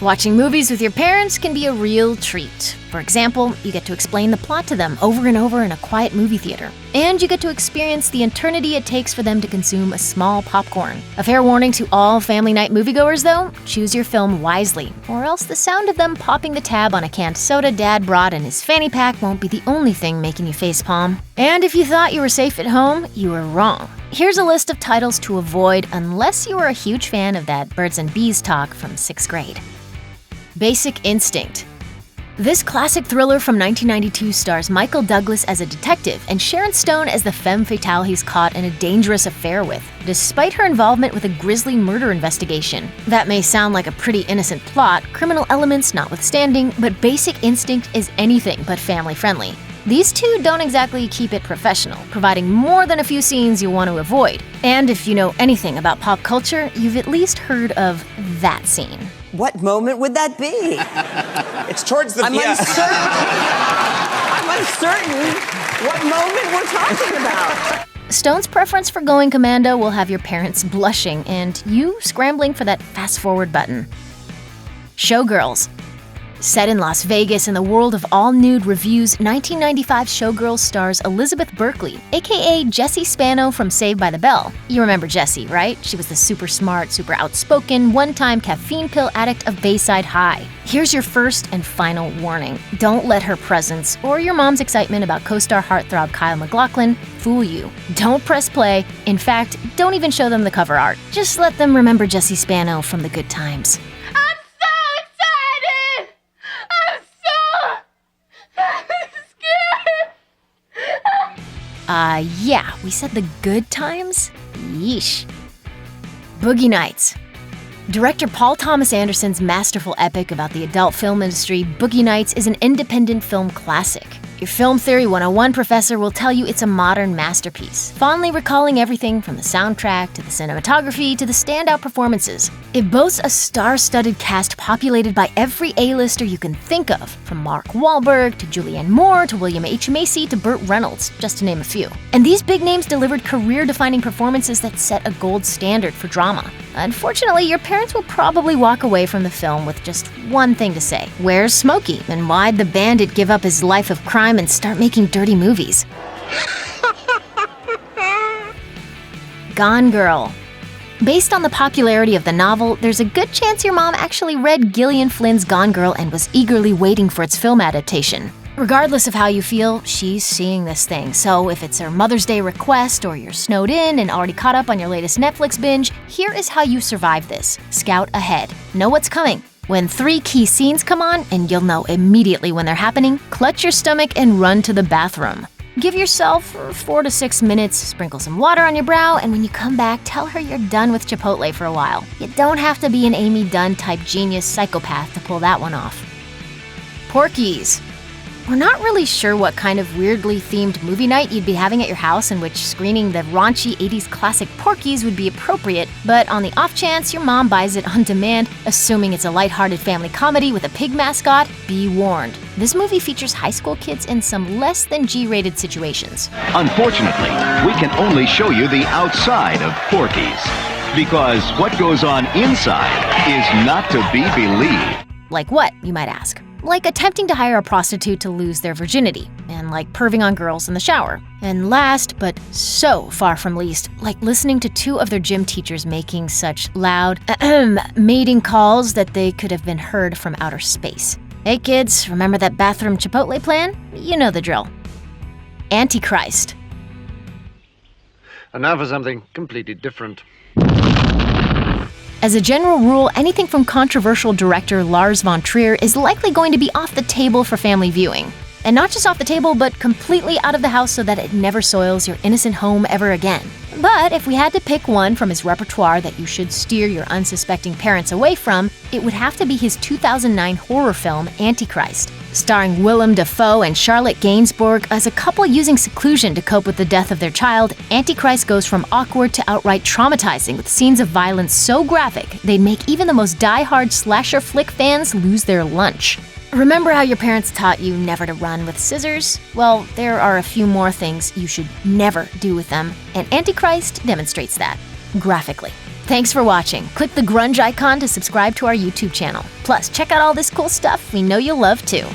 Watching movies with your parents can be a real treat. For example, you get to explain the plot to them over and over in a quiet movie theater. And you get to experience the eternity it takes for them to consume a small popcorn. A fair warning to all family night moviegoers though, choose your film wisely, or else the sound of them popping the tab on a canned soda Dad brought in his fanny pack won't be the only thing making you facepalm. And if you thought you were safe at home, you were wrong. Here's a list of titles to avoid unless you are a huge fan of that birds and bees talk from 6th grade. Basic Instinct. This classic thriller from 1992 stars Michael Douglas as a detective and Sharon Stone as the femme fatale he's caught in a dangerous affair with, despite her involvement with a grisly murder investigation. That may sound like a pretty innocent plot, criminal elements notwithstanding, but Basic Instinct is anything but family-friendly. These two don't exactly keep it professional, providing more than a few scenes you'll want to avoid. And if you know anything about pop culture, you've at least heard of that scene. What moment would that be? It's towards the... I'm uncertain what moment we're talking about. Stone's preference for going commando will have your parents blushing and you scrambling for that fast-forward button. Showgirls. Set in Las Vegas in the world of all-nude reviews, 1995 Showgirls stars Elizabeth Berkley, aka Jessie Spano from Saved by the Bell. You remember Jessie, right? She was the super smart, super outspoken, one-time caffeine pill addict of Bayside High. Here's your first and final warning. Don't let her presence or your mom's excitement about co-star heartthrob Kyle MacLachlan fool you. Don't press play. In fact, don't even show them the cover art. Just let them remember Jessie Spano from the good times. Yeah, we said the good times? Yeesh. Boogie Nights. Director Paul Thomas Anderson's masterful epic about the adult film industry, Boogie Nights is an independent film classic. Your Film Theory 101 professor will tell you it's a modern masterpiece, fondly recalling everything from the soundtrack to the cinematography to the standout performances. It boasts a star-studded cast populated by every A-lister you can think of, from Mark Wahlberg to Julianne Moore to William H. Macy to Burt Reynolds, just to name a few. And these big names delivered career-defining performances that set a gold standard for drama. Unfortunately, your parents will probably walk away from the film with just one thing to say. Where's Smokey? And why'd the bandit give up his life of crime and start making dirty movies? Gone Girl. Based on the popularity of the novel, there's a good chance your mom actually read Gillian Flynn's Gone Girl and was eagerly waiting for its film adaptation. Regardless of how you feel, she's seeing this thing, so if it's her Mother's Day request or you're snowed in and already caught up on your latest Netflix binge, here is how you survive this. Scout ahead. Know what's coming. When 3 key scenes come on, and you'll know immediately when they're happening, clutch your stomach and run to the bathroom. Give yourself 4 to 6 minutes, sprinkle some water on your brow, and when you come back, tell her you're done with Chipotle for a while. You don't have to be an Amy Dunn-type genius psychopath to pull that one off. Porky's. We're not really sure what kind of weirdly themed movie night you'd be having at your house in which screening the raunchy 80s classic Porky's would be appropriate, but on the off chance your mom buys it on demand, assuming it's a lighthearted family comedy with a pig mascot, be warned. This movie features high school kids in some less than G-rated situations. Unfortunately, we can only show you the outside of Porky's, because what goes on inside is not to be believed. Like what, you might ask? Like attempting to hire a prostitute to lose their virginity, and like perving on girls in the shower. And last, but so far from least, like listening to 2 of their gym teachers making such loud mating calls that they could have been heard from outer space. Hey kids, remember that bathroom Chipotle plan? You know the drill. Antichrist. And now for something completely different. As a general rule, anything from controversial director Lars von Trier is likely going to be off the table for family viewing. And not just off the table, but completely out of the house so that it never soils your innocent home ever again. But if we had to pick one from his repertoire that you should steer your unsuspecting parents away from, it would have to be his 2009 horror film, Antichrist. Starring Willem Dafoe and Charlotte Gainsbourg as a couple using seclusion to cope with the death of their child, Antichrist goes from awkward to outright traumatizing with scenes of violence so graphic they'd make even the most die-hard slasher flick fans lose their lunch. Remember how your parents taught you never to run with scissors? Well, there are a few more things you should never do with them, and Antichrist demonstrates that, graphically. Thanks for watching. Click the grunge icon to subscribe to our YouTube channel. Plus, check out all this cool stuff we know you'll love too.